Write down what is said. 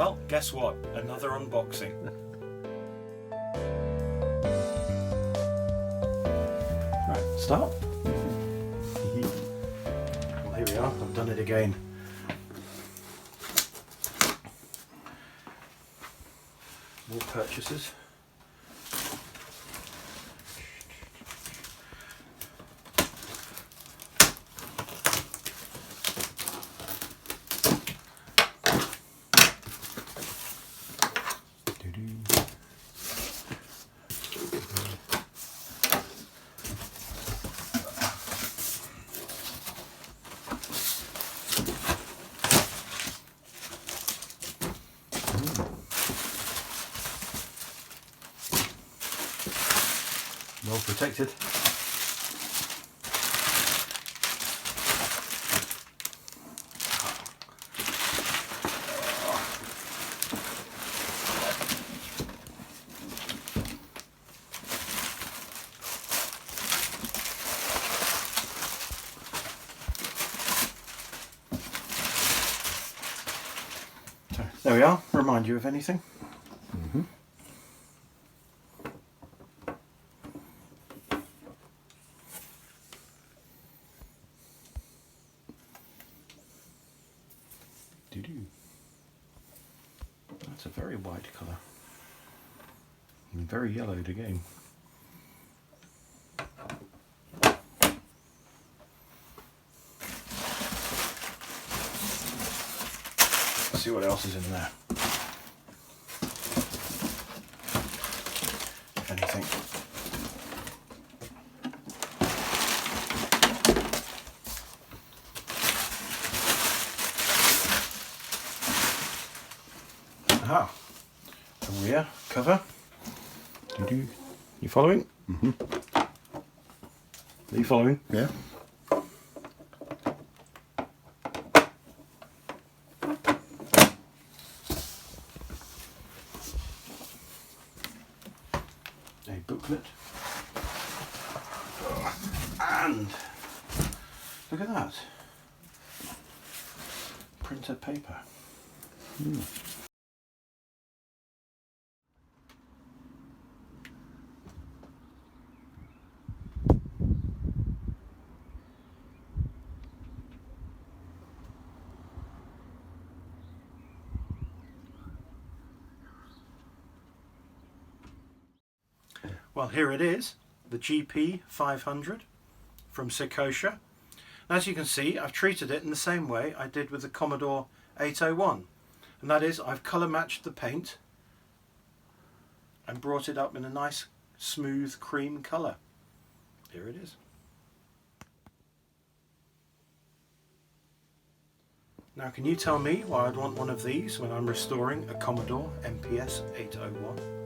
Well, guess what? Another unboxing. Right, start. Well, here we are, I've done it again. More purchases. Well protected. So, there we are. Remind you of anything? That's a very wide colour. And very yellowed again. Let's see what else is in there. If anything. Aha, the rear cover. You following? Are you following? Yeah. A booklet. And look at that. Printer paper. Well, here it is, the GP 500 from C Commodore. As you can see, I've treated it in the same way I did with the Commodore 801, and that is I've colour matched the paint and brought it up in a nice smooth cream colour. Here it is. Now, can you tell me why I'd want one of these when I'm restoring a Commodore MPS-801?